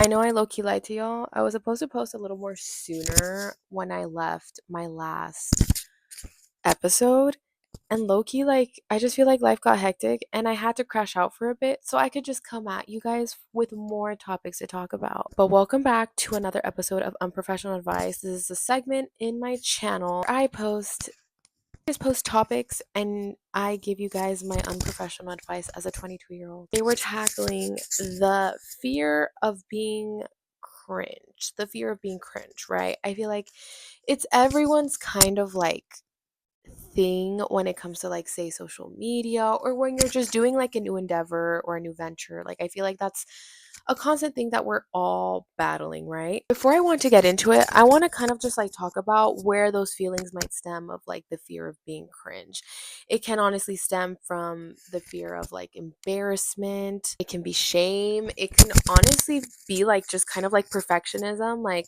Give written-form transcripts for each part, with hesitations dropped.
I know I low-key lied to y'all. I was supposed to post a little more sooner when I left my last episode. And low-key, I just feel like life got hectic and I had to crash out for a bit so I could just come at you guys with more topics to talk about. But welcome back to another episode of Unprofessional Advice. This is a segment in my channel. I just post topics and I give you guys my unprofessional advice as a 22-year-old. They were tackling the fear of being cringe, the fear of being cringe, right? I feel like it's everyone's kind of thing when it comes to say social media or when you're just doing a new endeavor or a new venture. I feel like that's a constant thing that we're all battling, right? Before I want to get into it, I want to kind of just talk about where those feelings might stem of the fear of being cringe. It can honestly stem from the fear of embarrassment. It can be shame. It can honestly be just kind of perfectionism.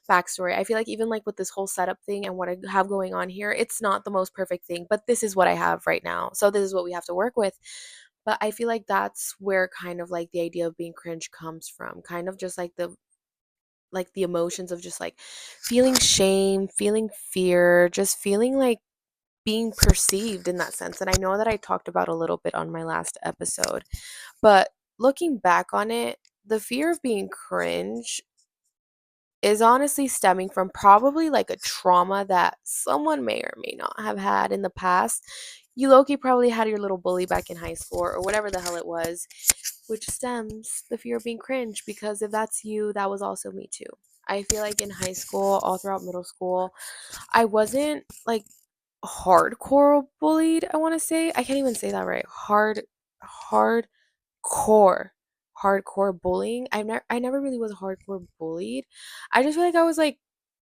Backstory, I feel like even with this whole setup thing and what I have going on here, it's not the most perfect thing, but this is what I have right now, so this is what we have to work with. But I feel like that's where kind of the idea of being cringe comes from, kind of just the emotions of just feeling shame, feeling fear, just feeling being perceived in that sense. And I know that I talked about a little bit on my last episode, but looking back on it, the fear of being cringe is honestly stemming from probably a trauma that someone may or may not have had in the past. You low-key probably had your little bully back in high school or whatever the hell it was, which stems the fear of being cringe, because if that's you, that was also me too. I feel like in high school, all throughout middle school, I wasn't hardcore bullied, I want to say. I can't even say that right. Hardcore hardcore bullying. I never really was hardcore bullied. I just feel like I was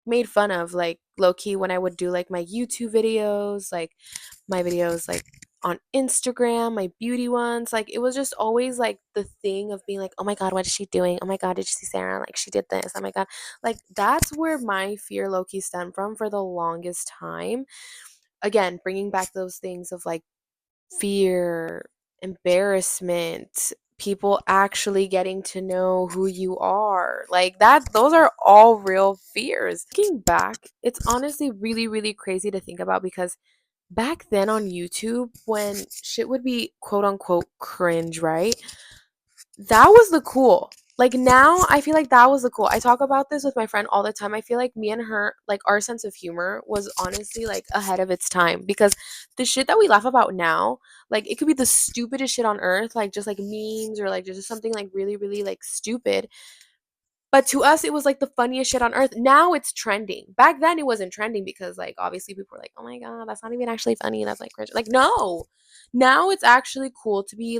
made fun of low key when I would do my YouTube videos, my videos on Instagram, my beauty ones. It was just always the thing of being oh my god, what is she doing? Oh my god, did you see Sarah? She did this. Oh my god. That's where my fear low key stemmed from for the longest time. Again, bringing back those things of fear, embarrassment, people actually getting to know who you are. Those are all real fears. Looking back, it's honestly really, really crazy to think about, because back then on YouTube, when shit would be quote unquote cringe, right? That was the cool. Now, I feel like that was the cool. I talk about this with my friend all the time. I feel like me and her, our sense of humor was honestly ahead of its time, because the shit that we laugh about now, it could be the stupidest shit on earth, just memes or just something really, really stupid. But to us, it was the funniest shit on earth. Now it's trending. Back then, it wasn't trending because obviously people were oh my god, that's not even actually funny. That's cringe. No, now it's actually cool to be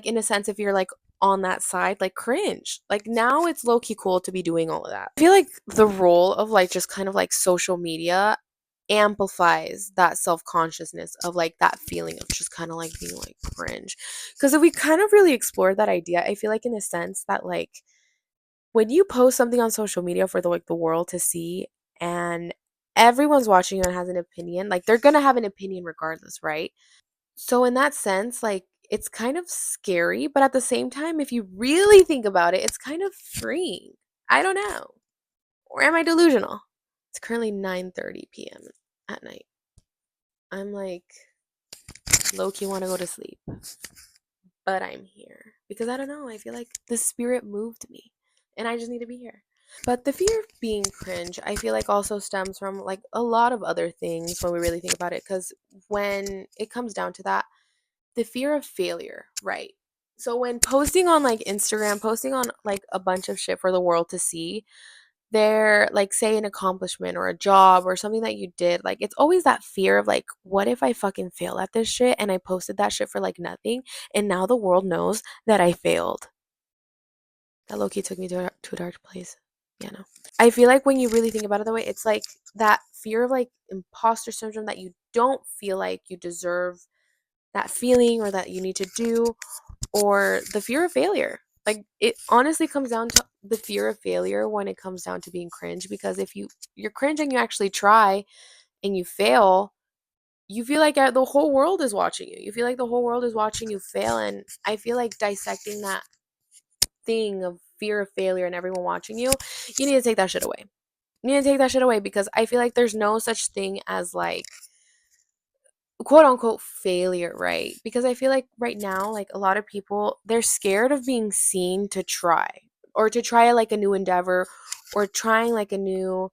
in a sense, if you're on that side, cringe. Now it's low key cool to be doing all of that. I feel like the role of just kind of social media amplifies that self-consciousness of that feeling of just kind of being cringe. Because if we kind of really explored that idea, I feel in a sense that when you post something on social media for the world to see, and everyone's watching you and has an opinion, they're gonna have an opinion regardless, right? So in that sense, it's kind of scary, but at the same time, if you really think about it, it's kind of freeing. I don't know. Or am I delusional? It's currently 9:30 p.m. at night. I'm low key want to go to sleep, but I'm here because I don't know. I feel like the spirit moved me and I just need to be here. But the fear of being cringe, I feel also stems from a lot of other things when we really think about it. Because when it comes down to that, the fear of failure, right? So when posting on Instagram, posting on a bunch of shit for the world to see, they're say an accomplishment or a job or something that you did, it's always that fear of what if I fucking fail at this shit and I posted that shit for nothing, and now the world knows that I failed. That low-key took me to a dark place. Yeah, no. I feel when you really think about it that way, it's that fear of imposter syndrome, that you don't feel like you deserve that feeling or that you need to do, or the fear of failure. It honestly comes down to the fear of failure when it comes down to being cringe, because if you're cringe and you actually try and you fail, you feel the whole world is watching you. You feel the whole world is watching you fail, and I feel dissecting that thing of fear of failure and everyone watching you, you need to take that shit away. You need to take that shit away, because I feel like there's no such thing as like quote unquote failure, right? Because I feel like right now, like a lot of people, they're scared of being seen to try, or to try like a new endeavor, or trying like a new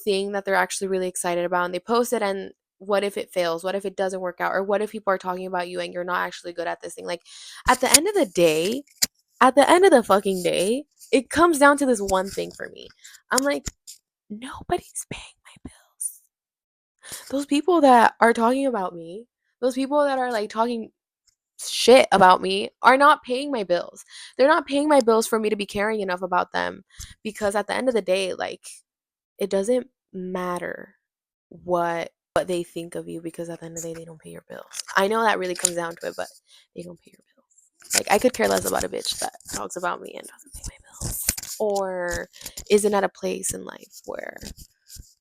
thing that they're actually really excited about, and they post it, and what if it fails? What if it doesn't work out? Or what if people are talking about you and you're not actually good at this thing? Like at the end of the day, at the end of the fucking day, it comes down to this one thing for me. I'm like, nobody's paying my bills. Those people that are talking about me, those people that are like talking shit about me, are not paying my bills. They're not paying my bills for me to be caring enough about them, because at the end of the day, like, it doesn't matter what they think of you, because at the end of the day they don't pay your bills. I know that really comes down to it, but they don't pay your bills. Like, I could care less about a bitch that talks about me and doesn't pay my bills, or isn't at a place in life where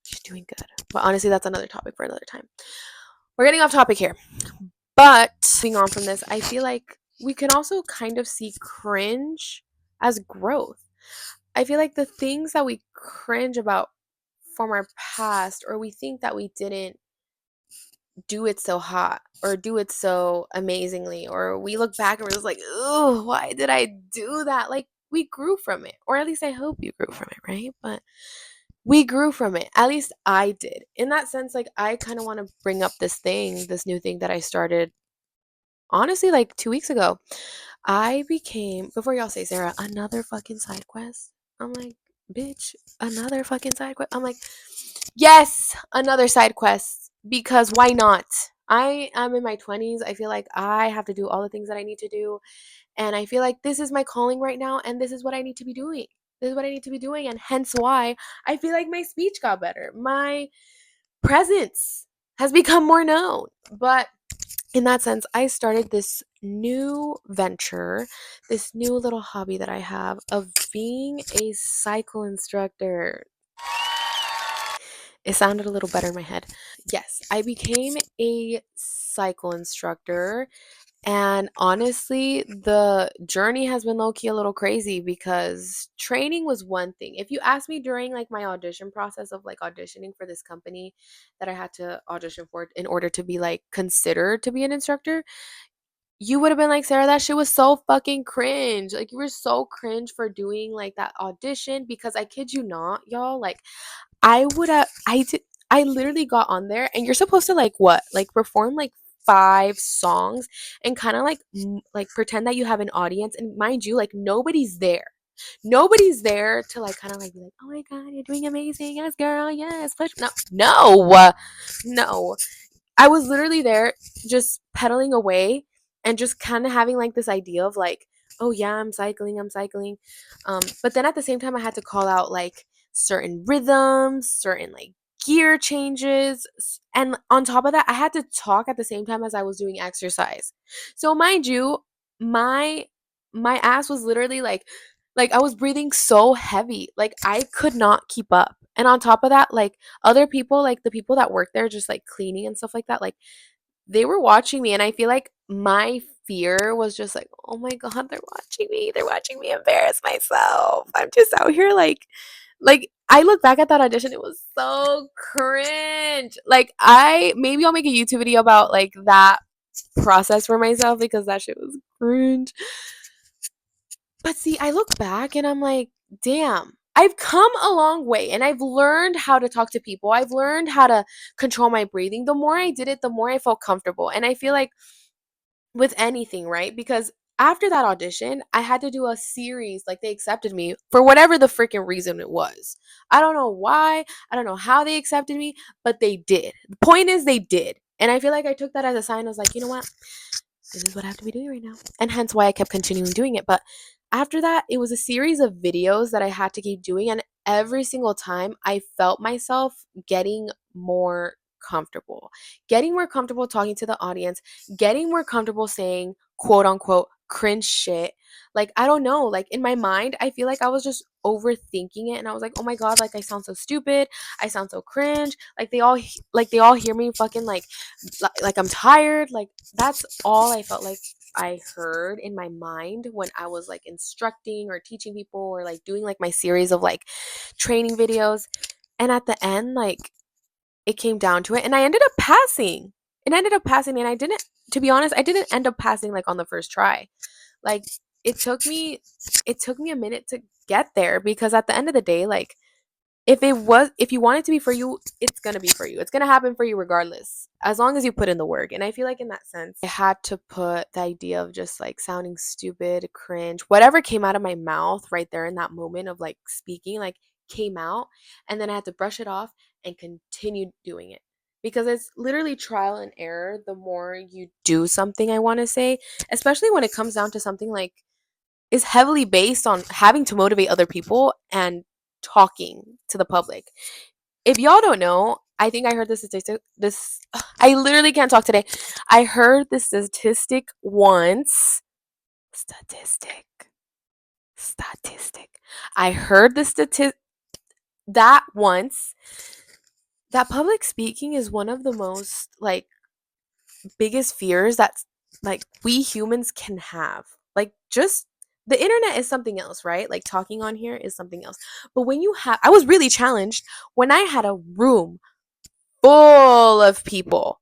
she's doing good. But honestly, that's another topic for another time. We're getting off topic here. But moving on from this, I feel like we can also kind of see cringe as growth. I feel like the things that we cringe about from our past, or we think that we didn't do it so hot or do it so amazingly, or we look back and we're just like, oh, why did I do that? Like, we grew from it, or at least I hope you grew from it, right? But we grew from it. At least I did. In that sense, like, I kind of want to bring up this new thing that I started, honestly, like 2 weeks ago. I became, before y'all say, Sarah, another fucking side quest. I'm like, bitch, another fucking side quest. I'm like, yes, another side quest, because why not? I am in my 20s. I feel like I have to do all the things that I need to do. And I feel like this is my calling right now. And this is what I need to be doing. This is what I need to be doing. And hence why I feel like my speech got better. My presence has become more known. But in that sense, I started this new venture, this new little hobby that I have of being a cycle instructor. It sounded a little better in my head. Yes, I became a cycle instructor. And honestly, the journey has been low key a little crazy, because training was one thing. If you asked me during like my audition process of like auditioning for this company that I had to audition for in order to be like considered to be an instructor, you would have been like, Sarah, that shit was so fucking cringe. Like, you were so cringe for doing like that audition, because I kid you not, y'all, like, I literally got on there, and you're supposed to like what? Like perform like 5 songs, and kind of like like pretend that you have an audience, and mind you, like nobody's there. Nobody's there to like kind of like be like, "Oh my god, you're doing amazing. Yes, girl. Yes, push." No. No. No. I was literally there just pedaling away, and just kind of having like this idea of like, oh yeah, I'm cycling, I'm cycling. But then at the same time, I had to call out like certain rhythms, certain like gear changes, and on top of that, I had to talk at the same time as I was doing exercise. So mind you, my my ass was literally like I was breathing so heavy, like I could not keep up. And on top of that, like other people, like the people that work there, just like cleaning and stuff like that, like they were watching me, and I feel like my fear was just like, oh my god, they're watching me embarrass myself. I'm just out here like I look back at that audition, it was so cringe. Like, I'll make a YouTube video about like that process for myself, because that shit was cringe. But see, I look back and I'm like, damn, I've come a long way, and I've learned how to talk to people. I've learned how to control my breathing. The more I did it, the more I felt comfortable. And I feel like with anything, right? Because after that audition, I had to do a series. Like, they accepted me for whatever the freaking reason it was. I don't know why. I don't know how they accepted me, but they did. The point is, they did. And I feel like I took that as a sign. I was like, you know what? This is what I have to be doing right now. And hence why I kept continuing doing it. But after that, it was a series of videos that I had to keep doing. And every single time, I felt myself getting more comfortable talking to the audience, getting more comfortable saying quote unquote cringe shit. Like, I don't know, like in my mind, I feel like I was just overthinking it, and I was like, oh my god, like I sound so stupid, I sound so cringe, like they all hear me fucking like I'm tired. Like, that's all I felt like I heard in my mind when I was like instructing or teaching people or like doing like my series of like training videos. And at the end, like it came down to it and I ended up passing. It ended up passing and I didn't, to be honest, I didn't end up passing like on the first try. Like it took me it took me a minute to get there because at the end of the day, like if you want it to be for you, it's going to be for you. It's going to happen for you regardless, as long as you put in the work. And I feel like in that sense, I had to put the idea of just like sounding stupid, cringe, whatever came out of my mouth right there in that moment of like speaking, like came out, and then I had to brush it off and continue doing it. Because it's literally trial and error the more you do something, I want to say, especially when it comes down to something like is heavily based on having to motivate other people and talking to the public. If y'all don't know, I think I heard this statistic. This I literally can't talk today. I heard this statistic once. Statistic. Statistic. I heard the statistic that once that public speaking is one of the most like biggest fears that like we humans can have. Like just the internet is something else, right? Like talking on here is something else. But when you have I was really challenged when I had a room full of people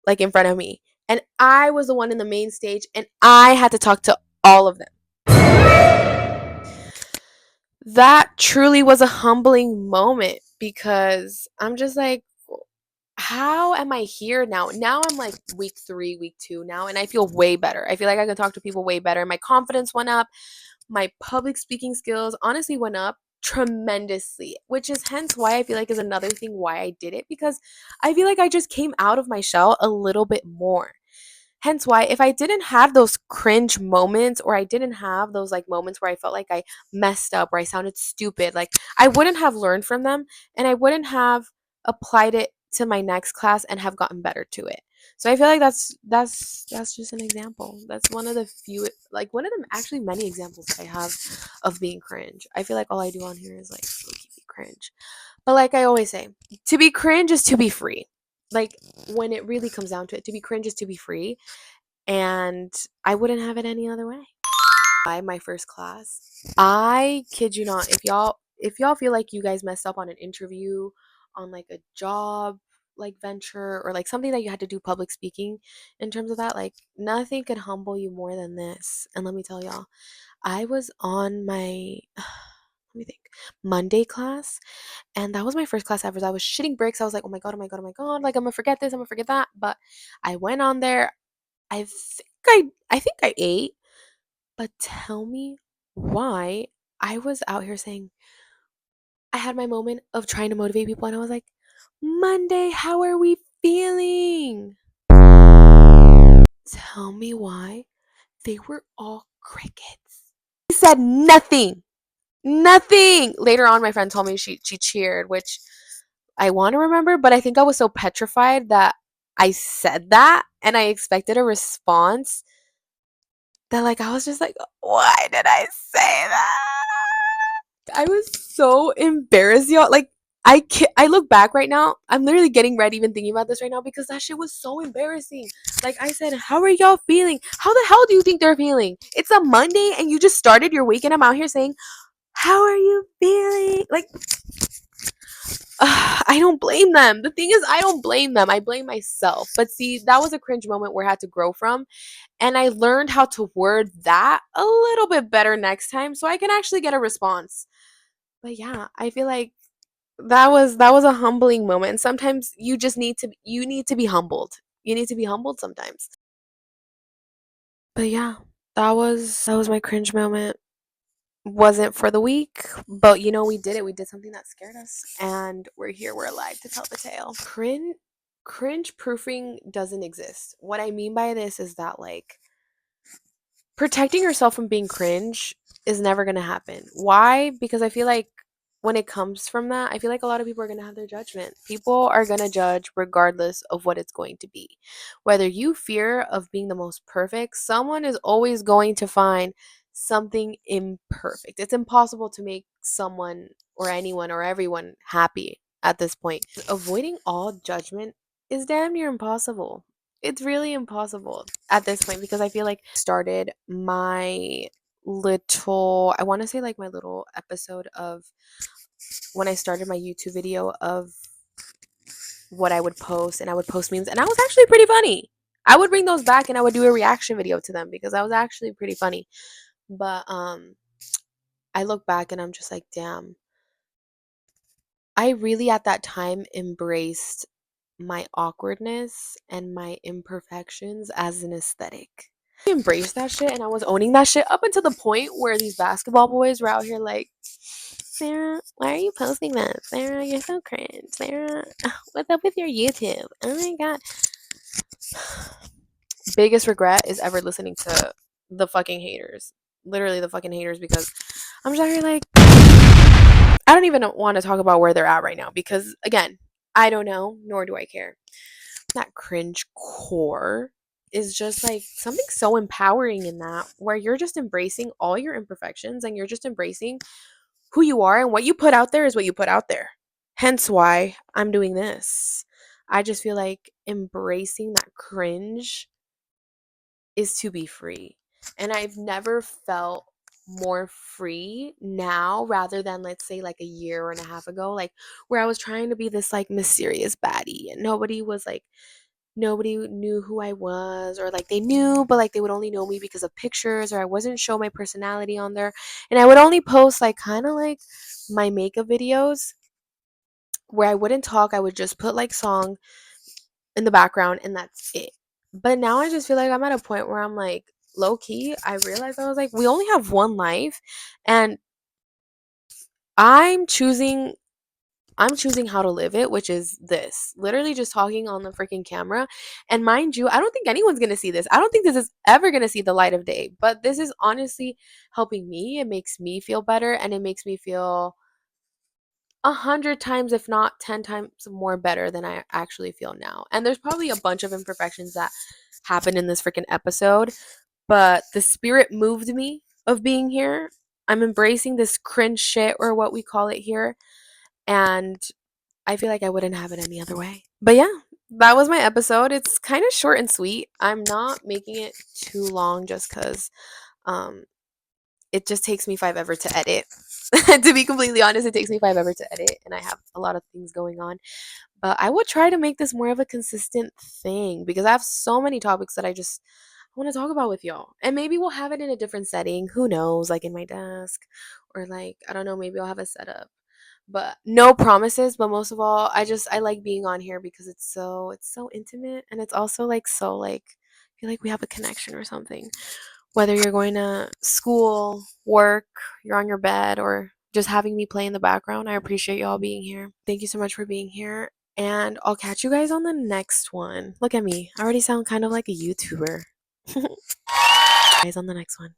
like in front of me and I was the one in the main stage and I had to talk to all of them. That truly was a humbling moment because I'm just like how am I here now? Now I'm like week 3, week 2 now, and I feel way better. I feel like I can talk to people way better. My confidence went up. My public speaking skills honestly went up tremendously, which is hence why I feel like is another thing why I did it because I feel like I just came out of my shell a little bit more. Hence why if I didn't have those cringe moments or I didn't have those like moments where I felt like I messed up or I sounded stupid, like I wouldn't have learned from them and I wouldn't have applied it to my next class and have gotten better to it. So I feel like that's just an example. That's one of the few like one of the actually many examples that I have of being cringe. I feel like all I do on here is like low-key be cringe. But like I always say, to be cringe is to be free. Like when it really comes down to it, to be cringe is to be free. And I wouldn't have it any other way. By my first class, I kid you not, if y'all feel like you guys messed up on an interview, on like a job like venture or like something that you had to do public speaking in terms of that, like nothing could humble you more than this. And let me tell y'all, I was on my let me think Monday class and that was my first class ever. I was shitting bricks. I was like, oh my god, oh my god, oh my god, like I'm gonna forget this, I'm gonna forget that. But I went on there. I think I ate, but tell me why I was out here saying I had my moment of trying to motivate people and I was like, "Monday, how are we feeling?" Tell me why they were all crickets. He said nothing. Nothing. Later on my friend told me she cheered, which I want to remember, but I think I was so petrified that I said that and I expected a response that like I was just like, why did I say that? I was so embarrassed, y'all. Like I look back right now. I'm literally getting red even thinking about this right now because that shit was so embarrassing. Like I said, how are y'all feeling? How the hell do you think they're feeling? It's a Monday and you just started your week and I'm out here saying, how are you feeling? Like I don't blame them. The thing is, I don't blame them. I blame myself. But see, that was a cringe moment where I had to grow from. And I learned how to word that a little bit better next time so I can actually get a response. But yeah, I feel like that was a humbling moment. And sometimes you need to be humbled. You need to be humbled sometimes. But yeah, that was my cringe moment. Wasn't for the week, but you know we did it. We did something that scared us and we're here, we're alive to tell the tale. Cringe proofing doesn't exist. What I mean by this is that like protecting yourself from being cringe is never going to happen. Why? Because I feel like when it comes from that, I feel like a lot of people are going to have their judgment. People are going to judge regardless of what it's going to be. Whether you fear of being the most perfect, someone is always going to find something imperfect. It's impossible to make someone or anyone or everyone happy at this point. Avoiding all judgment is damn near impossible. it's really impossible at this point because I feel like started my little, I want to say like my little episode of when I started my YouTube video of what I would post, and I would post memes, and I was actually pretty funny. I would bring those back and I would do a reaction video to them because I was actually pretty funny. But I look back and I'm just like, damn, I really at that time embraced my awkwardness and my imperfections as an aesthetic. I embraced that shit and I was owning that shit up until the point where these basketball boys were out here like, Sarah, why are you posting that? Sarah, you're so cringe. Sarah, what's up with your YouTube? Oh my god. Biggest regret is ever listening to the fucking haters. Literally the fucking haters, because I'm just out here like, I don't even want to talk about where they're at right now because, again, I don't know, nor do I care. That cringe core is just like something so empowering in that, where you're just embracing all your imperfections and you're just embracing who you are, and what you put out there is what you put out there. Hence why I'm doing this. I just feel like embracing that cringe is to be free. And I've never felt more free now rather than, let's say, like a year and a half ago, like where I was trying to be this like mysterious baddie and nobody knew who I was, or like they knew but like they would only know me because of pictures, or I wasn't show my personality on there, and I would only post like kind of like my makeup videos where I wouldn't talk. I would just put like song in the background and that's it. But now I just feel like I'm at a point where I'm like, low key, I realized I was like, we only have one life, and I'm choosing I'm choosing how to live it, which is this. Literally just talking on the freaking camera. And mind you, I don't think anyone's going to see this. I don't think this is ever going to see the light of day. But this is honestly helping me. It makes me feel better, and it makes me feel 100 times, if not 10 times more better than I actually feel now. And there's probably a bunch of imperfections that happened in this freaking episode, but the spirit moved me of being here. I'm embracing this cringe shit, or what we call it here. And I feel like I wouldn't have it any other way. But yeah, that was my episode. It's kind of short and sweet. I'm not making it too long just because um, it just takes me 5 ever to edit. To be completely honest, it takes me 5 ever to edit, and I have a lot of things going on. But I will try to make this more of a consistent thing because I have so many topics that I just want to talk about with y'all. And maybe we'll have it in a different setting. Who knows? Like in my desk, or like, I don't know, maybe I'll have a setup. But no promises, but most of all, I like being on here because it's so intimate, and it's also like so like I feel like we have a connection or something. Whether you're going to school, work, you're on your bed, or just having me play in the background, I appreciate y'all being here. Thank you so much for being here. And I'll catch you guys on the next one. Look at me. I already sound kind of like a YouTuber. Guys, on the next one.